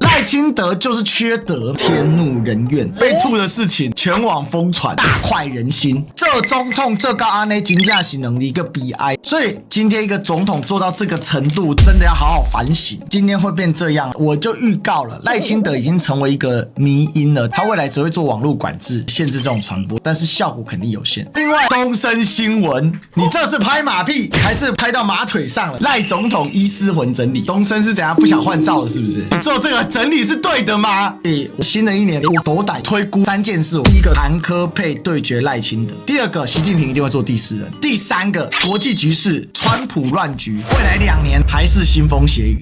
賴清德就是缺德，天怒人怨，被吐的事情全網瘋傳，大快人心。這總統這個安內真正是能力一個悲哀，所以今天一個總統做到這個程度，真的要好好反省。今天會變這樣，我就預告了，賴清德已經成為一個迷因了，他未來只會做網絡管制，限制這種傳播，但是效果肯定有限。另外，東森新聞，你這是拍馬屁，還是拍到馬腿上了？賴總統醫師魂整理，東森是怎樣不想換照了？是不是？你做這個整理是對的嗎？新的一年我斗膽推估3件事：第一個，韓科配對決賴清德；第二個，習近平一定會做第4人；第三個，國際局勢川普亂局，未來2年還是腥風血雨。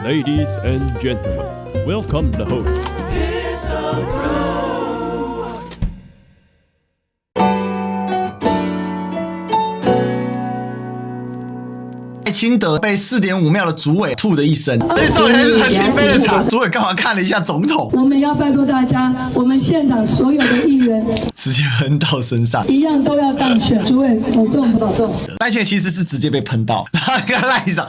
Ladies and gentlemen, welcome the host. 賴清德被4.5秒的主委吐的一身，而且重點是陳廷飛的場，主委幹嘛看了一下總統？我們要拜託大家，我們現場所有的議員直接噴到身上，一樣都要當選。主委保重不保重？賴清德其實是直接被噴到，然後你看賴上。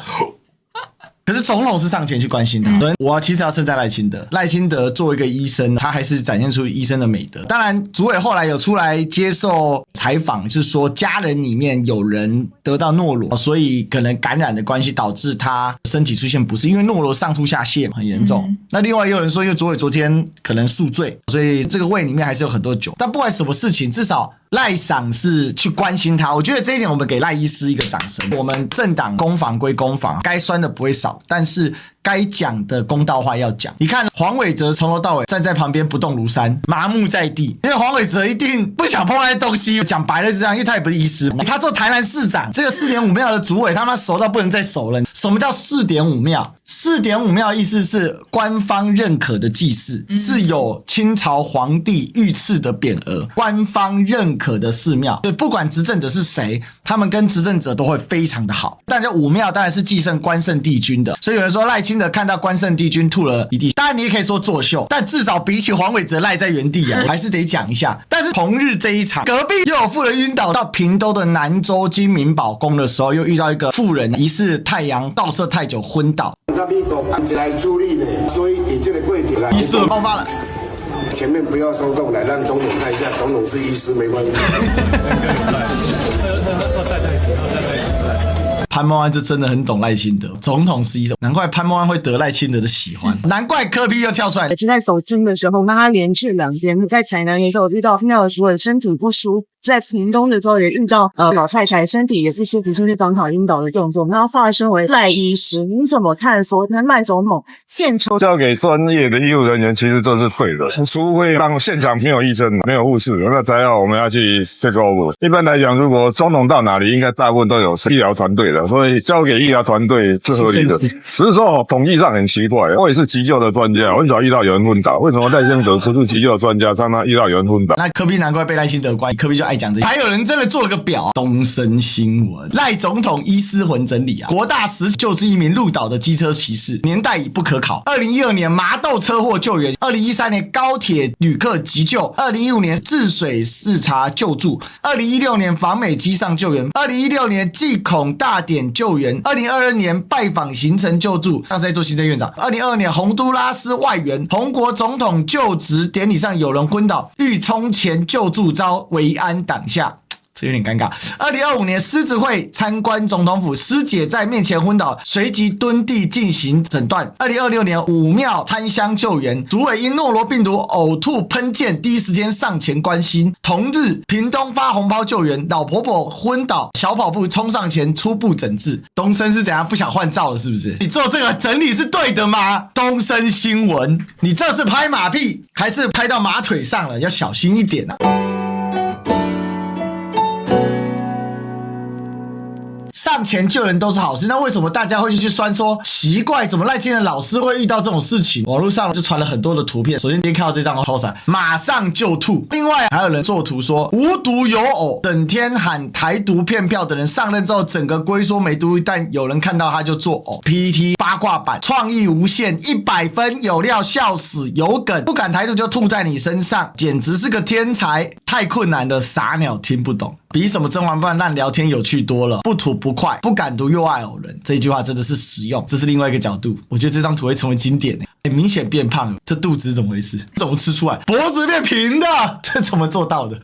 可是總統是上前去關心他，我其實要稱讚賴清德。賴清德作為一個醫生，他還是展現出醫生的美德。當然，主委後來有出來接受採訪，是說家人裡面有人得到諾羅，所以可能感染的關係導致他身體出現不適，因為諾羅上吐下瀉很嚴重。那另外也有人說，因為主委昨天可能宿醉，所以這個胃裡面還是有很多酒。但不管什麼事情，至少賴賞是去關心他，我覺得這一點我們給賴醫師一個掌聲。我們政黨攻防歸攻防，該酸的不會少，但是該講的公道話要講。你看黃偉哲從頭到尾站在旁邊不動如山，麻木在地，因為黃偉哲一定不想碰那些東西。講白了就這樣，因為他也不是醫師，他做台南市長，這個4.5秒的主委他媽熟到不能再熟了。什麼叫4.5秒？4.5秒的意思是官方認可的祭祀，是有清朝皇帝御賜的匾額，官方認可的寺廟。對，不管執政者是誰，他們跟執政者都會非常的好。但这5廟當然是繼承關聖帝君的，所以有人說賴清德看到關聖帝君吐了一地，當然你也可以說作秀，但至少比起黃偉哲賴在原地啊，還是得講一下。但是同日這一場，隔壁又有婦人暈倒到屏東的南州金明寶宮的時候，又遇到一個婦人疑似太陽倒射太久昏倒。所以你這個櫃點來，醫師爆發了。前面不要鬆動，來讓總統看一下，總統是醫師沒關係。潘孟安這真的很懂賴清德，總統是醫生，難怪潘孟安會得賴清德的喜歡，難怪柯 P 又跳出來。而且在走經的時候，那他連續2天在台南的時候遇到那個主委身體不舒服。在屏東的時候也遇到老太太身體也不舒服，甚至當場暈倒的動作。然後化身為賴醫師，你怎麼看？說賴總統獻醜交給專業的醫務人員，其實這是對的。除非讓現場沒有醫生、沒有護士，那才要我們要去 take over。一般來講，如果總統到哪裡，應該大部分都有醫療團隊的，所以交給醫療團隊是合理的。只是說統計上很奇怪，我也是急救的專家，我很少遇到有人昏倒。為什麼賴清德不是急救的專家，常常遇到有人昏倒？那柯 P 難怪被賴清德關，柯 P 就愛講這些。還有人真的做了個表，東森新聞，賴總統醫師魂整理啊，國大時就是一名路倒的機車騎士，年代已不可考。2012年麻豆車禍救援，2013年高鐵旅客急救，2015年治水視察救助，2016年訪美機上救援，2016年祭孔大典救援，2022年拜訪行程救助，當時在做行政院長，2022年洪都拉斯外援，洪國總統就職典禮上有人昏倒，欲衝前救助遭維安擋下。這有點尷尬。2025年獅子會參觀總統府，師姐在面前昏倒，隨即蹲地進行診斷。2026年5廟參香救援，主委因諾羅病毒嘔吐噴濺，第一時間上前關心。同日，屏東發紅包救援，老婆婆昏倒，小跑步衝上前初步診治。東森是怎樣不想換照了？是不是？你做這個整理是對的嗎？東森新聞，你這是拍馬屁，還是拍到馬腿上了？要小心一點啊！上前救人都是好事，那為什麼大家會去酸說奇怪，怎麼賴清德老師會遇到這種事情？網絡上就傳了很多的圖片，首先第一看到這張超閃，馬上就吐。另外還有人做圖說無獨有偶，整天喊台獨騙票的人上任之後，整個龜縮沒獨立，但有人看到他就做偶。PTT 八卦版創意無限，100分，有料，笑死有梗，不敢台獨就吐在你身上，簡直是個天才。太困難的傻鳥聽不懂，比什麼甄嬛傳爛聊天有趣多了。不吐不快，不敢讀又愛偶人，這句話真的是實用。這是另外一個角度，我覺得這張圖會成為經典。明顯變胖了，這肚子是怎麼回事？怎麼吃出來？脖子變平的，這怎麼做到的？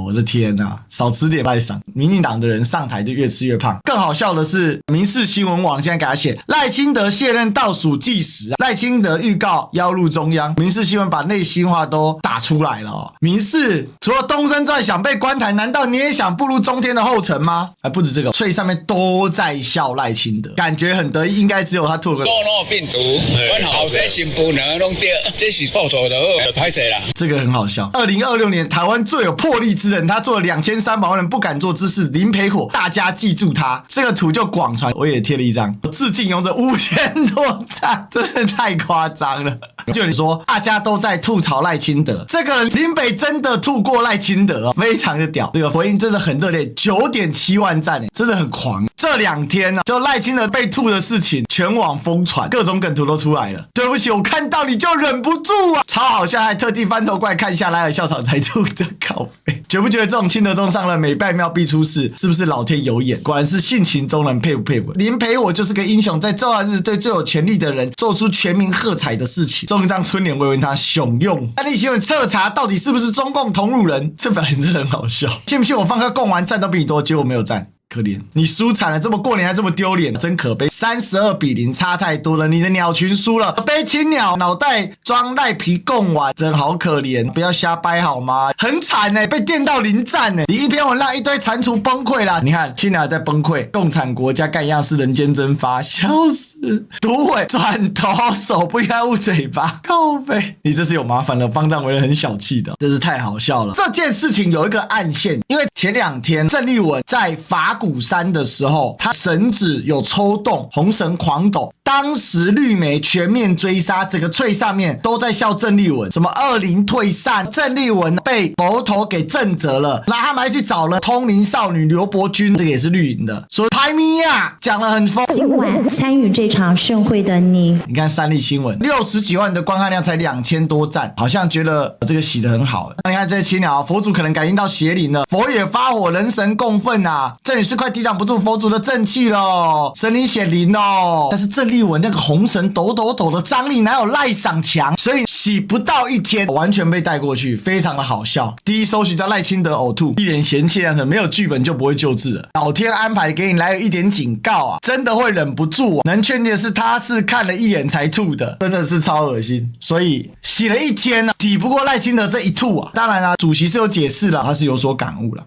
我的天哪，少吃點賴賞。民進黨的人上台就越吃越胖。更好笑的是，民視新聞網現在給他寫賴清德卸任倒數計時，賴清德預告邀入中央。民視新聞把內心話都打出來了哦。民視除了東升之外想被關台，難道你也想步入中天的後塵嗎？還不止這個，所以上面都在笑賴清德，感覺很得意，應該只有他吐個。病毒，阮後生新婦呢攏對，這是報仇的，歹勢啦。這個很好笑。2026年台灣最有魄力之人，他做了2300萬人不敢做之事，林培火，大家記住他。這個圖就廣傳，我也貼了一張，我致敬勇者5000多讚，真的太誇張了。就你說，大家都在吐槽賴清德，這個林北真的吐過賴清德哦，非常的屌。這個回應真的很熱烈，9.7萬讚，真的很狂。這2天呢，就賴清德被吐的事情，全網瘋傳，各種梗圖都出來了。對不起，我看到你就忍不住啊，超好笑，還特地翻頭過來看一下萊爾校長才吐的稿費。覺不覺得這種清德中上任，每拜廟必出事，是不是老天有眼？果然是性情中人，佩服佩服。林培火就是個英雄，在重要日子對最有權力的人做出全民喝彩的事情。終於讓春聯為他雄用。安利新聞徹查到底是不是中共同路人，這表演真的很好笑。信不信我放個貢丸讚都比你多，結果沒有讚。可憐，你輸慘了，這麼過年還這麼丟臉，真可悲。32-0，差太多了，你的鳥群輸了。悲青鳥腦袋裝賴皮貢丸，真好可憐，不要瞎掰好嗎？很慘欸，被電到臨戰欸，你一篇文讓一堆蟾蜍崩潰啦。你看青鳥在崩潰，共產國家幹一樣是人間蒸發，笑死。毒毀轉頭手不應該捂嘴巴，靠北，你這是有麻煩了。方丈為人很小氣的，真是太好笑了。這件事情有一個暗線，因為前2天鄭麗文在法鼓山的時候，他繩子有抽動，紅繩狂抖。當時綠媒全面追殺，整個脆上面都在笑鄭麗文，什麼20退散，鄭麗文被佛頭給震折了。然後他們還去找了通靈少女劉伯君，這個也是綠營的，說排咪呀，講了很瘋。今晚參與這場盛會的你看三立新聞60幾萬的觀看量才2000多讚，好像覺得這個洗得很好。那你看這些青鳥，佛祖可能感應到邪靈了，佛也發火，人神共憤啊，這裡是快抵擋不住佛祖的正氣咯，神靈顯靈咯。但是鄭麗文那個紅繩抖抖抖的張力哪有賴賞強，所以洗不到1天完全被帶過去，非常的好笑。第一搜尋叫賴清德嘔吐，一臉嫌棄樣子，沒有劇本就不會救治了，老天安排給你來有一點警告啊，真的會忍不住啊。能確定的是他是看了一眼才吐的，真的是超惡心。所以洗了1天呢，抵不過賴清德這一吐啊。當然啦，主席是有解釋了，他是有所感悟了。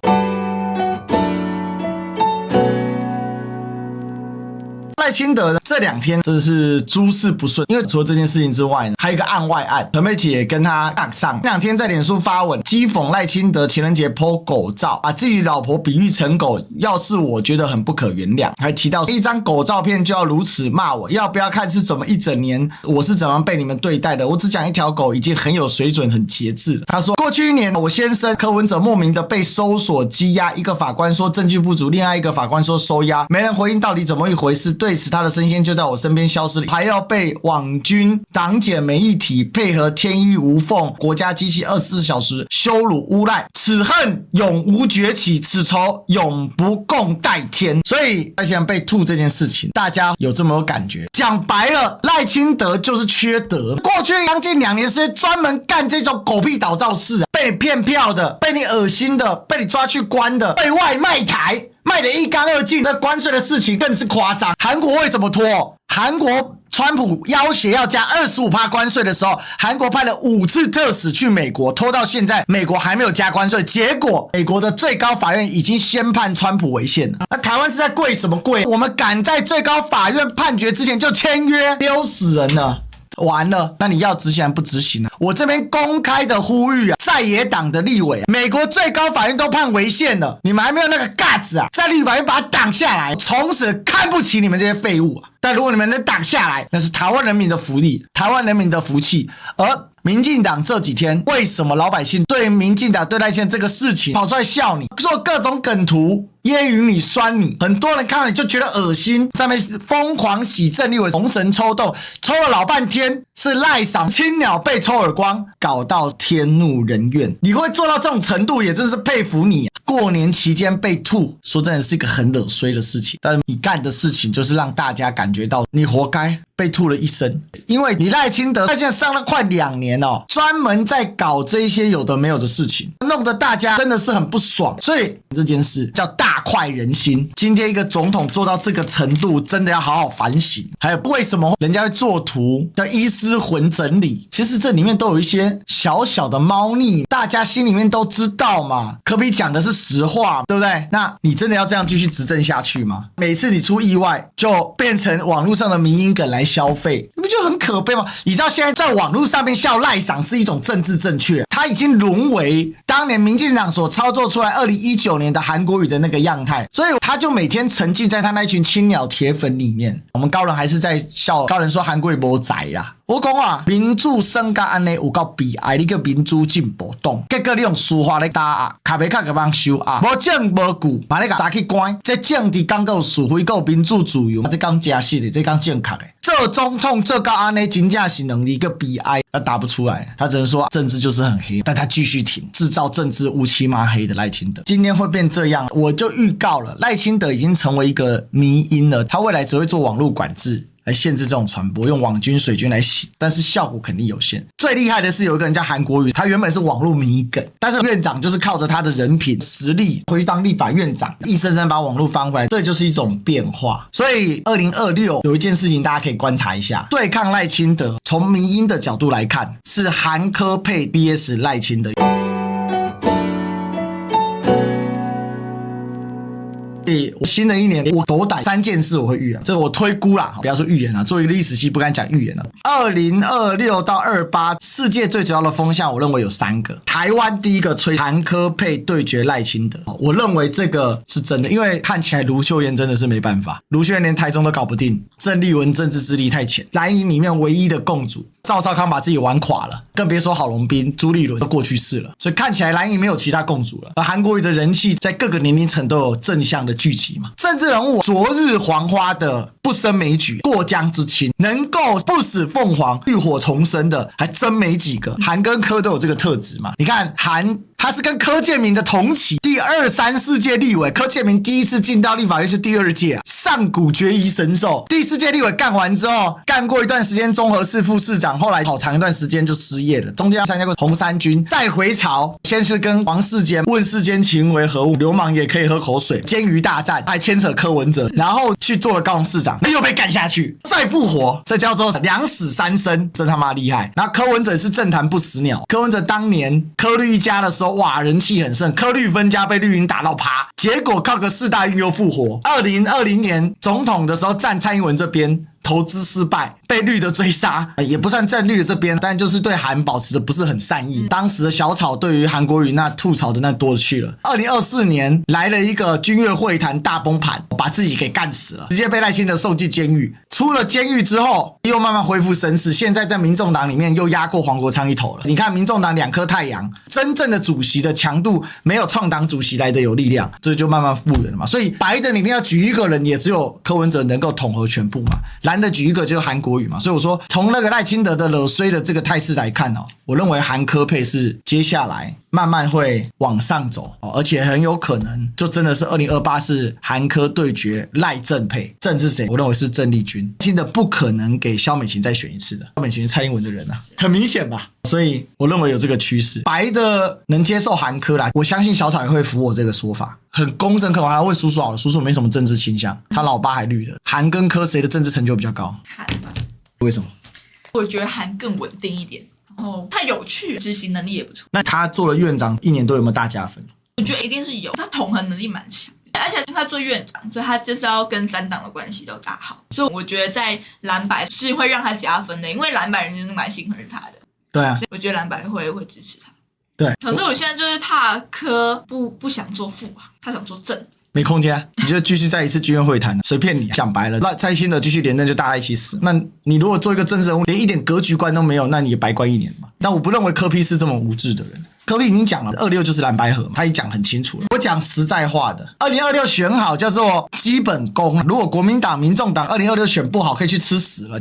賴清德這2天真的是諸事不順，因為除了這件事情之外呢，還有一個案外案，陳美琪也跟他槓上。這2天在臉書發文譏諷賴清德情人節 po 狗照，把自己老婆比喻成狗，要是我覺得很不可原諒。還提到一張狗照片就要如此罵我，要不要看是怎麼一整年我是怎麼被你們對待的？我只講一條狗已經很有水準很節制了。他說過去1年我先生柯文哲莫名的被搜索羁押，一個法官說證據不足，另外一個法官說收押，沒人回應到底怎麼一回事。對此他的聲線就在我身邊消失了，還要被網軍黨檢媒議體配合天衣無縫國家機器24小時羞辱誣賴，此恨永無絕起，此仇永不共戴天。所以賴清德被吐這件事情，大家有這麼有感覺？講白了，賴清德就是缺德。過去將近2年時間專門幹這種狗屁倒灶事啊，被你騙票的，被你惡心的，被你抓去關的，對外賣台賣得一乾二淨，這關稅的事情更是誇張。韓國為什麼拖？韓國川普要挾要加25%關稅的時候，韓國派了5次特使去美國，拖到現在，美國還沒有加關稅。結果美國的最高法院已經先判川普違憲了。那台灣是在跪什麼跪？我們趕在最高法院判決之前就簽約，丟死人了。完了，那你要執行還不執行呢？我這邊公開的呼籲啊，在野黨的立委，美國最高法院都判違憲了，你們還沒有那個 guts 啊，在立法院把它擋下來，從此看不起你們這些廢物啊！但如果你們能擋下來，那是台灣人民的福利，台灣人民的福氣。而民進黨這幾天為什麼老百姓對民進黨對賴清德這個事情跑出來笑你，做各種梗圖揶揄你酸你，很多人看到你就覺得噁心，上面瘋狂洗鄭立委紅繩抽動，抽了老半天是賴賞青鳥被抽耳光，搞到天怒人怨。你會做到這種程度，也真是佩服你。過年期間被吐，說真的是一個很惹衰的事情，但你幹的事情就是讓大家感覺到你活該被吐了一身，因為你赖清德他現在上了快2年哦，專門在搞這一些有的沒有的事情，弄得大家真的是很不爽，所以這件事叫大快人心。今天一個總統做到這個程度，真的要好好反省。還有為什麼人家會做圖叫醫師魂整理，其實這裡面都有一些小小的貓膩，大家心裡面都知道嘛。可比講的是實話，對不對？那你真的要這樣繼續執政下去嗎？每次你出意外就變成網絡上的迷因梗來消費，你不就很可悲嗎？你知道現在在網絡上面笑賴賞是一種政治正確，它已經淪為當年民進黨所操作出來2019年的韓國瑜的那個樣態，所以他就每天沉浸在他那一群青鳥鐵粉裡面。我們高人還是在笑高人說韓國瑜沒才啦。我講啊，民主升到安尼有夠悲哀，你叫民主進步黨，結果你用司法來打壓，卡袂卡個幫收押，無證無據，把你個抓去關。這政治講夠是非，夠民主自由，這講真實的，這講正確的。做總統做到安尼，真正是能力個悲哀，他打不出來，他只能說政治就是很黑，但他繼續挺，製造政治烏漆嘛黑的賴清德。今天會變這樣，我就預告了，賴清德已經成為一個迷因了，他未來只會做網絡管制，來限制這種傳播，用網軍水軍來洗，但是效果肯定有限。最厲害的是有一個人叫韓國瑜，他原本是網絡迷梗，但是院長就是靠着他的人品實力回去當立法院長，硬生生把網絡翻回來，這就是一種變化。所以2026有一件事情大家可以觀察一下，對抗賴清德，從迷因的角度來看，是韓科配 BS 賴清德。新的一年，我斗膽3件事我會預言，這個我推估啦，不要說預言啦，作為歷史系不敢講預言了。2026到28，世界最主要的風向，我認為有3個。台灣第一個吹韓科配對決賴清德，我認為這個是真的，因為看起來盧秀燕真的是沒辦法，盧秀燕連台中都搞不定，鄭麗文政治資歷太淺，藍營裡面唯一的共主趙少康把自己玩垮了，更別說郝龍斌、朱立倫都過去式了，所以看起來藍營沒有其他共主了。而韓國瑜的人氣在各個年齡層都有正向的聚集嘛。政治人物昨日黃花的不勝枚舉，過江之青，能夠不死鳳凰浴火重生的還真沒幾個。韓跟柯都有這個特質嘛。你看韓，他是跟柯建銘的同期，第2、3、4屆立委，柯建銘第1次進到立法院是第2屆啊，上古決疑神獸。第4屆立委幹完之後，幹過一段時間中和市副市長，後來好長一段時間就失業了，中間參加過紅三軍，再回朝，先是跟王世堅問世間情為何物，流氓也可以喝口水，監獄大戰還牽扯柯文哲，然後去做了高雄市長，又被幹下去，再復活，這叫做2死3生，真他媽厲害。然後柯文哲是政壇不死鳥，柯文哲當年柯綠一家的時候，哇，人氣很盛，柯綠分家被綠營打到趴，結果靠個4大運又復活。2020年總統的時候站蔡英文這邊，投資失敗，被綠的追殺，也不算站綠的這邊，但就是對韓保持的不是很善意。當時的小草對於韓國瑜那吐槽的那多了去了。2024年來了一個君悅會談大崩盤，把自己給幹死了，直接被賴清德送進監獄。出了監獄之後，又慢慢恢復聲勢，現在在民眾黨裡面又壓過黃國昌一頭了。你看民眾黨2顆太陽，真正的主席的強度沒有創黨主席來的有力量，這就慢慢復原了嘛。所以白的裡面要舉一個人，也只有柯文哲能夠統合全部嘛。藍的舉一個就是韓國瑜嘛。所以我說，從那個賴清德的惹衰的這個態勢來看哦，我認為韓科配是接下來慢慢會往上走，而且很有可能就真的是2028是韓科對決賴鄭配。鄭是誰？我認為是鄭麗君。真的不可能給蕭美琴再選一次的，蕭美琴是蔡英文的人啊，很明顯吧。所以我認為有這個趨勢，白的能接受韓科啦，我相信小草也會服我這個說法，很公正客觀。問叔叔好了，叔叔沒什麼政治傾向，他老爸還綠的。韓跟科誰的政治成就比較高？韓吧。為什麼？我覺得韓更穩定一點，然後他有趣，執行能力也不錯。那他做了院長1年多有沒有大加分？我覺得一定是有，他統合能力蠻強。而且因为他做院長，所以他就是要跟3黨的關係都打好，所以我覺得在藍白是會讓他加分的，因為藍白人就是蠻信任他的。對啊，我覺得藍白會支持他。對，可是我現在就是怕柯不想做副啊，他想做正。沒空間啊，你就繼續再一次軍樂會談，隨便你。講白了，那蔡清德繼續連任就大家一起死。那你如果做一個政治人物，連一點格局觀都沒有，那你也白關1年嘛。但我不認為柯 P 是這麼無知的人。柯 P 已經講了，26就是藍白合，他已經講很清楚了。我講實在話的，2026選好叫做基本功。如果國民黨、民眾黨2026選不好，可以去吃屎了。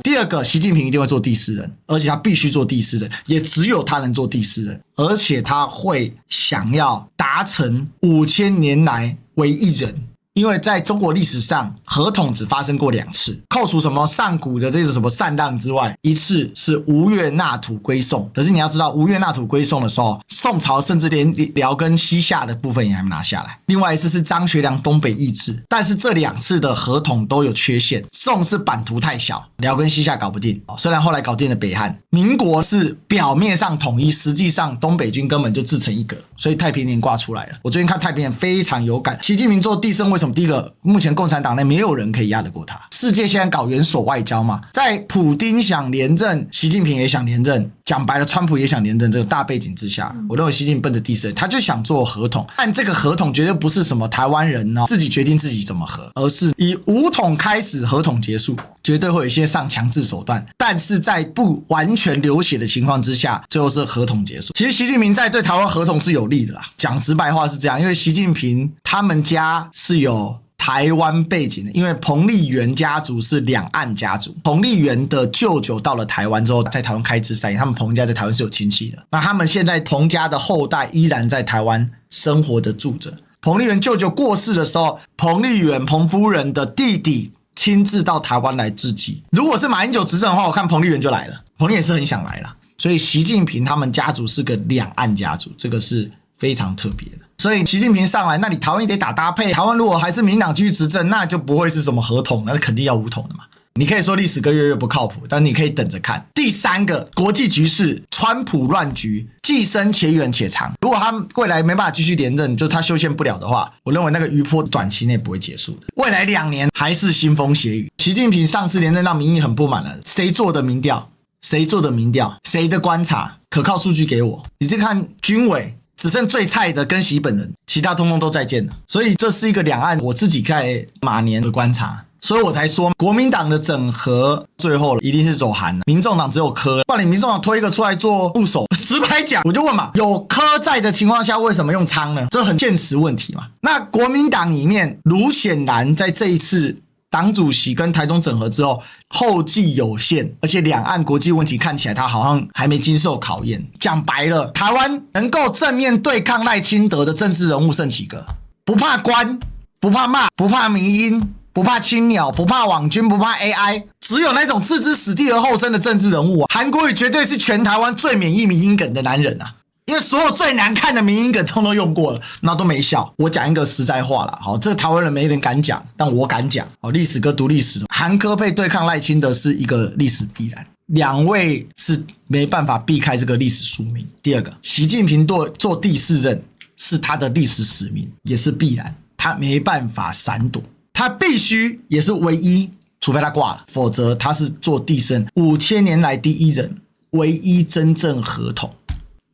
第二個，習近平一定會做第4任，而且他必須做第4任，也只有他能做第4任，而且他會想要達成5000年來唯一人。因為在中國歷史上，合統只發生過2次，扣除什麼上古的這種什麼禪讓之外，一次是吳越納土歸宋。可是你要知道，吳越納土歸宋的時候，宋朝甚至連遼跟西夏的部分也還沒拿下來。另外一次是張學良東北易帜，但是這2次的合統都有缺陷。宋是版圖太小，遼跟西夏搞不定，雖然後來搞定了北漢。民國是表面上統一，實際上東北軍根本就自成一格，所以太平年掛出來了。我最近看太平年非常有感。習近平做第4任為什麼？第一個，目前共產黨內沒有人可以壓得過他。世界現在搞元首外交嘛，在普丁想連任，習近平也想連任，講白了，川普也想連任，這個大背景之下，我認為習近平奔着第4任，他就想做合統。但這個合統絕對不是什麼台灣人自己決定自己怎麼合，而是以武統開始，合統結束，絕對會有一些上強制手段，但是在不完全流血的情況之下，最後是合統結束。其實習近平在對台灣合統是有利的啦，講直白話是這樣，因為習近平他們家是有台灣背景的，因為彭麗媛家族是兩岸家族。彭麗媛的舅舅到了台灣之後，在台灣開枝散葉，他們彭家在台灣是有親戚的。那他們現在彭家的後代依然在台灣生活的住着。彭麗媛舅舅過世的時候，彭麗媛彭夫人的弟弟親自到台灣來致祭。如果是馬英九執政的話，我看彭麗媛就來了。彭麗媛是很想來啦，所以習近平他們家族是個兩岸家族，這個是非常特別的。所以習近平上來，那你台灣也得打搭配。台灣如果還是民進黨繼續執政，那就不會是什麼合統，那是肯定要武統的嘛。你可以說歷史跟月月不靠譜，但你可以等着看。第3個，國際局勢，川普亂局，既深且遠且長。如果他未來沒辦法繼續連任，就他修憲不了的話，我認為那個餘波短期內不會結束的。未來2年還是腥風血雨。習近平上次連任讓民意很不滿了，誰做的民調？誰做的民調？誰的觀察？可靠數據給我。你再看軍委。只剩最菜的跟習本人，其他通通都再見了。所以這是一個兩岸我自己在馬年的觀察，所以我才說國民黨的整合最後一定是走韓的，民眾黨只有柯，不然你民眾黨推一個出來做副手，直白講，我就問嘛，有柯在的情況下，為什麼用昌呢？這很現實問題嘛。那國民黨裡面，盧顯然在這一次黨主席跟台中整合之後，後繼有限，而且兩岸國際問題看起來他好像還沒經受考驗。講白了，台灣能夠正面對抗賴清德的政治人物剩幾個？不怕關，不怕罵，不怕迷因，不怕青鳥，不怕網軍，不怕 AI， 只有那種置之死地而後生的政治人物啊！韓國瑜絕對是全台灣最免疫迷因梗的男人啊！因為所有最難看的迷因梗通通用過了，那都沒效。我講一個實在話啦，好，這個台灣人沒人敢講，但我敢講。好，歷史哥讀歷史，韓柯配對抗賴清德是一個歷史必然，兩位是沒辦法避開這個歷史宿命。第二個，習近平做第4任是他的歷史使命，也是必然，他沒辦法閃躲，他必須也是唯一，除非他掛了，否則他是做第4任，5000年來第1人，唯一真正合統。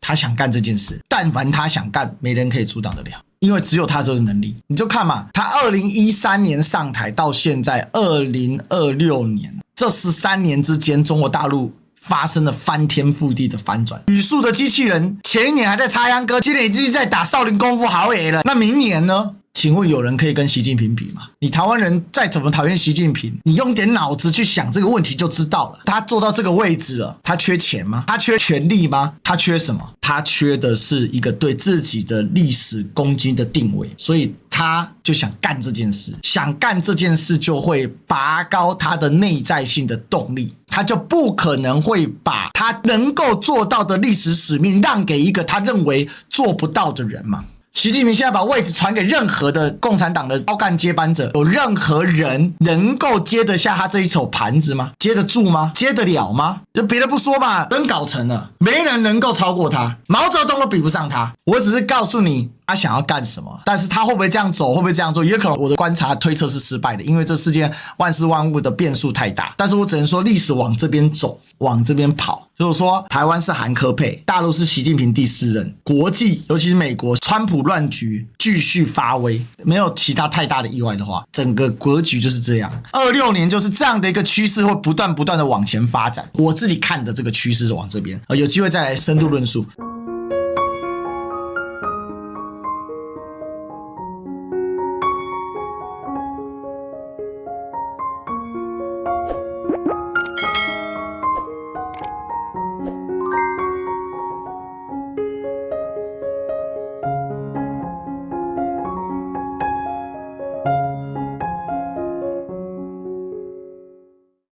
他想幹這件事，但凡他想幹，沒人可以阻擋得了，因為只有他這個能力。你就看嘛，他2013年上台到現在2026年，這13年之間，中國大陸發生了翻天覆地的翻轉。語速的機器人前1年還在插秧歌，今年已經在打少林功夫好野了。那明年呢？請問有人可以跟習近平比嗎？你台灣人再怎麼討厭習近平，你用點腦子去想這個問題就知道了。他做到這個位置了，他缺錢嗎？他缺權力嗎？他缺什麼？他缺的是一個對自己的歷史功績的定位，所以他就想幹這件事，想幹這件事就會拔高他的內在性的動力，他就不可能會把他能夠做到的歷史使命讓給一個他認為做不到的人嘛。習近平現在把位置傳給任何的共產黨的高幹接班者，有任何人能夠接得下他這一手盤子嗎？接得住嗎？接得了嗎？就別的不說嘛，真搞成了，沒人能夠超過他，毛澤東都比不上他。我只是告訴你，他想要幹什麼，但是他會不會這樣走，會不會這樣做，也可能我的觀察推測是失敗的，因為這世界萬事萬物的變數太大。但是我只能說，歷史往這邊走，往這邊跑。就是說，台灣是韓科配，大陸是習近平第4任，國際尤其是美國，川普亂局繼續發威，沒有其他太大的意外的話，整個格局就是這樣。26年就是這樣的一個趨勢，會不斷的往前發展。我自己看的這個趨勢是往這邊，有機會再來深度論述。